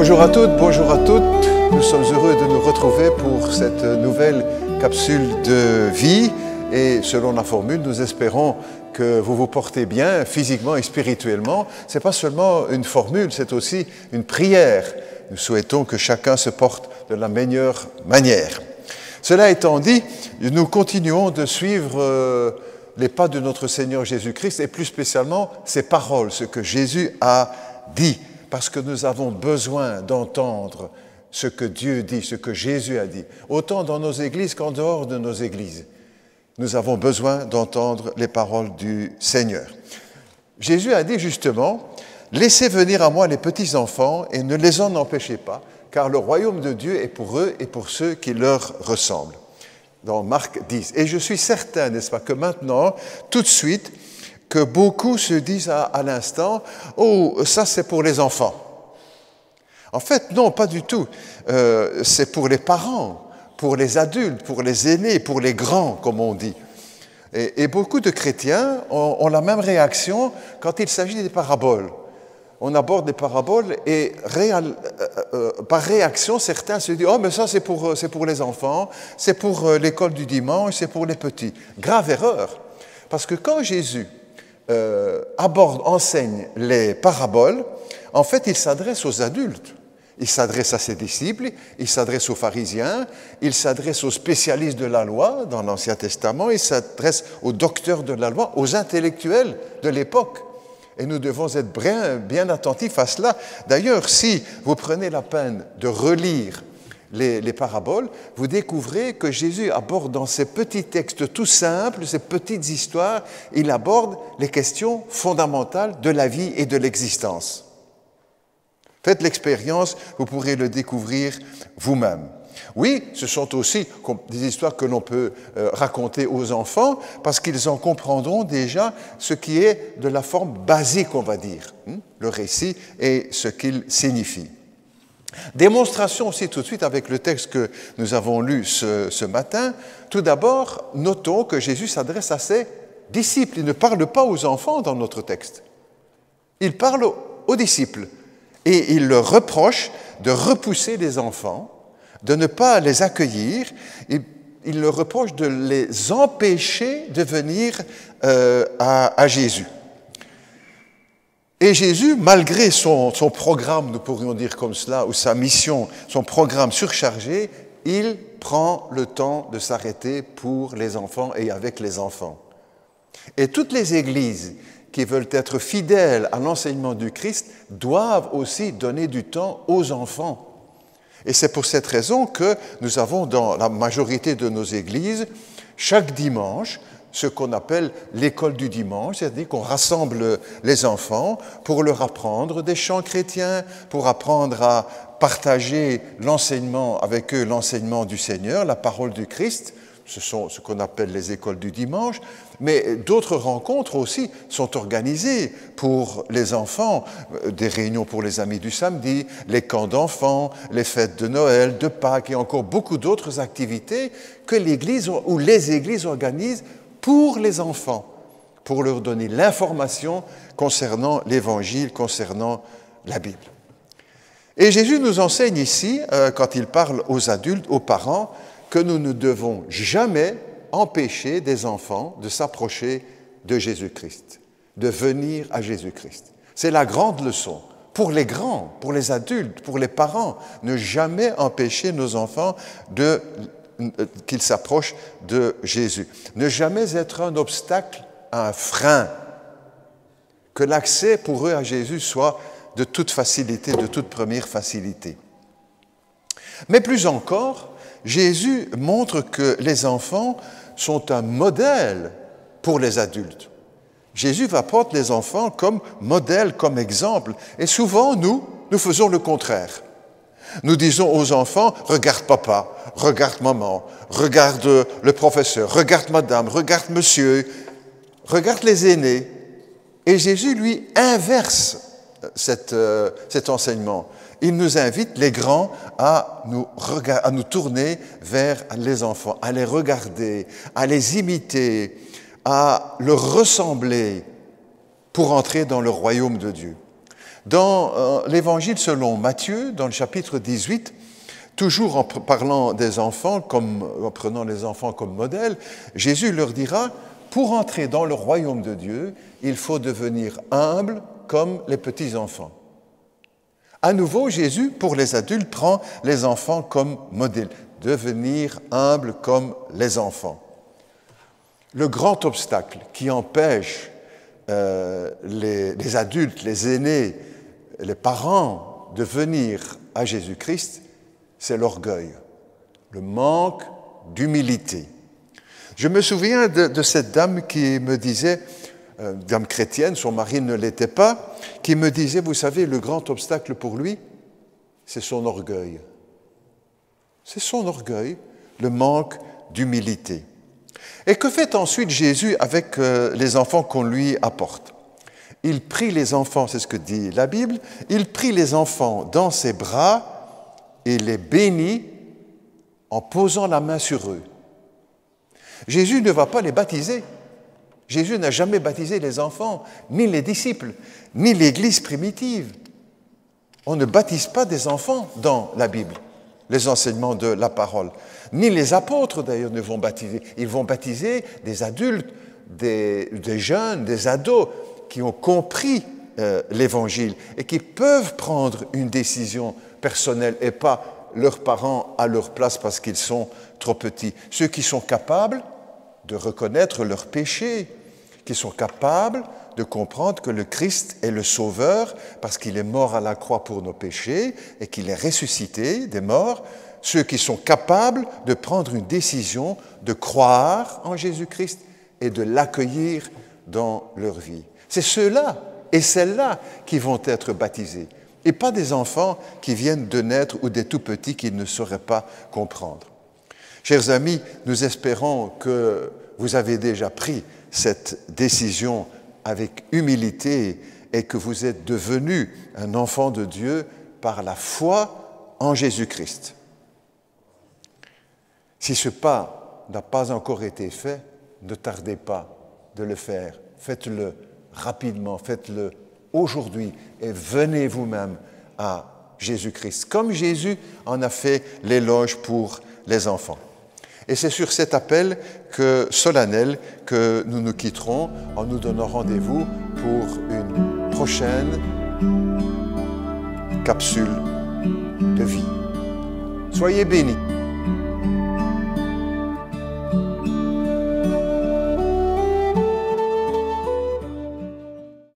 Bonjour à toutes, bonjour à toutes. Nous sommes heureux de nous retrouver pour cette nouvelle capsule de vie. Et selon la formule, nous espérons que vous vous portez bien physiquement et spirituellement. Ce n'est pas seulement une formule, c'est aussi une prière. Nous souhaitons que chacun se porte de la meilleure manière. Cela étant dit, nous continuons de suivre les pas de notre Seigneur Jésus-Christ et plus spécialement ses paroles, ce que Jésus a dit. Parce que nous avons besoin d'entendre ce que Dieu dit, ce que Jésus a dit, autant dans nos églises qu'en dehors de nos églises. Nous avons besoin d'entendre les paroles du Seigneur. Jésus a dit justement, « Laissez venir à moi les petits-enfants et ne les en empêchez pas, car le royaume de Dieu est pour eux et pour ceux qui leur ressemblent. » Dans Marc 10. Et je suis certain, n'est-ce pas, que maintenant, tout de suite, que beaucoup se disent à l'instant, « Oh, ça c'est pour les enfants. » En fait, non, pas du tout. C'est pour les parents, pour les adultes, pour les aînés, pour les grands, comme on dit. Et beaucoup de chrétiens ont la même réaction quand il s'agit des paraboles. On aborde des paraboles et par réaction, certains se disent « Oh, mais ça c'est pour les enfants, c'est pour l'école du dimanche, c'est pour les petits. » Grave erreur, parce que quand Jésus enseigne les paraboles, en fait, il s'adresse aux adultes. Il s'adresse à ses disciples, il s'adresse aux pharisiens, il s'adresse aux spécialistes de la loi dans l'Ancien Testament, il s'adresse aux docteurs de la loi, aux intellectuels de l'époque. Et nous devons être bien attentifs à cela. D'ailleurs, si vous prenez la peine de relire les paraboles, vous découvrez que Jésus aborde dans ces petits textes tout simples, ces petites histoires, il aborde les questions fondamentales de la vie et de l'existence. Faites l'expérience, vous pourrez le découvrir vous-même. Oui, ce sont aussi des histoires que l'on peut raconter aux enfants parce qu'ils en comprendront déjà ce qui est de la forme basique, on va dire, le récit et ce qu'il signifie. Démonstration aussi tout de suite avec le texte que nous avons lu ce matin. Tout d'abord, notons que Jésus s'adresse à ses disciples. Il ne parle pas aux enfants dans notre texte. Il parle aux disciples. Et il leur reproche de repousser les enfants, de ne pas les accueillir. Il leur reproche de les empêcher de venir à Jésus. Et Jésus, malgré son programme, nous pourrions dire comme cela, ou sa mission, son programme surchargé, il prend le temps de s'arrêter pour les enfants et avec les enfants. Et toutes les églises qui veulent être fidèles à l'enseignement du Christ doivent aussi donner du temps aux enfants. Et c'est pour cette raison que nous avons dans la majorité de nos églises, chaque dimanche, ce qu'on appelle l'école du dimanche, c'est-à-dire qu'on rassemble les enfants pour leur apprendre des chants chrétiens, pour apprendre à partager l'enseignement avec eux, l'enseignement du Seigneur, la parole du Christ. Ce sont ce qu'on appelle les écoles du dimanche, mais d'autres rencontres aussi sont organisées pour les enfants, des réunions pour les amis du samedi, les camps d'enfants, les fêtes de Noël, de Pâques et encore beaucoup d'autres activités que l'Église ou les églises organisent pour les enfants, pour leur donner l'information concernant l'Évangile, concernant la Bible. Et Jésus nous enseigne ici, quand il parle aux adultes, aux parents, que nous ne devons jamais empêcher des enfants de s'approcher de Jésus-Christ, de venir à Jésus-Christ. C'est la grande leçon. Pour les grands, pour les adultes, pour les parents, ne jamais empêcher nos enfants qu'ils s'approchent de Jésus. Ne jamais être un obstacle, un frein. Que l'accès pour eux à Jésus soit de toute facilité, de toute première facilité. Mais plus encore, Jésus montre que les enfants sont un modèle pour les adultes. Jésus va prendre les enfants comme modèle, comme exemple. Et souvent, nous faisons le contraire. Nous disons aux enfants, regarde papa, regarde maman, regarde le professeur, regarde madame, regarde monsieur, regarde les aînés. Et Jésus, lui, inverse cet enseignement. Il nous invite, les grands, à nous tourner vers les enfants, à les regarder, à les imiter, à leur ressembler pour entrer dans le royaume de Dieu. Dans l'Évangile selon Matthieu, dans le chapitre 18, toujours en parlant des enfants, en prenant les enfants comme modèle, Jésus leur dira, pour entrer dans le royaume de Dieu, il faut devenir humble comme les petits-enfants. À nouveau, Jésus, pour les adultes, prend les enfants comme modèle. Devenir humble comme les enfants. Le grand obstacle qui empêche les adultes, les aînés, les parents de venir à Jésus-Christ, c'est l'orgueil, le manque d'humilité. Je me souviens de cette dame qui me disait, dame chrétienne, son mari ne l'était pas, qui me disait, vous savez, le grand obstacle pour lui, c'est son orgueil. C'est son orgueil, le manque d'humilité. Et que fait ensuite Jésus avec les enfants qu'on lui apporte? Il prit les enfants, c'est ce que dit la Bible, il prit les enfants dans ses bras et les bénit en posant la main sur eux. Jésus ne va pas les baptiser. Jésus n'a jamais baptisé les enfants, ni les disciples, ni l'Église primitive. On ne baptise pas des enfants dans la Bible, les enseignements de la parole. Ni les apôtres, d'ailleurs, ne vont baptiser. Ils vont baptiser des adultes, des jeunes, des ados qui ont compris l'Évangile et qui peuvent prendre une décision personnelle et pas leurs parents à leur place parce qu'ils sont trop petits. Ceux qui sont capables de reconnaître leurs péchés, qui sont capables de comprendre que le Christ est le Sauveur parce qu'il est mort à la croix pour nos péchés et qu'il est ressuscité des morts, ceux qui sont capables de prendre une décision de croire en Jésus-Christ et de l'accueillir dans leur vie. C'est ceux-là et celles-là qui vont être baptisés, et pas des enfants qui viennent de naître ou des tout-petits qui ne sauraient pas comprendre. Chers amis, nous espérons que vous avez déjà pris cette décision avec humilité et que vous êtes devenu un enfant de Dieu par la foi en Jésus-Christ. Si ce pas n'a pas encore été fait, ne tardez pas de le faire. Faites-le rapidement, faites-le aujourd'hui et venez vous-même à Jésus-Christ, comme Jésus en a fait l'éloge pour les enfants. Et c'est sur cet appel solennel que nous nous quitterons en nous donnant rendez-vous pour une prochaine capsule de vie. Soyez bénis.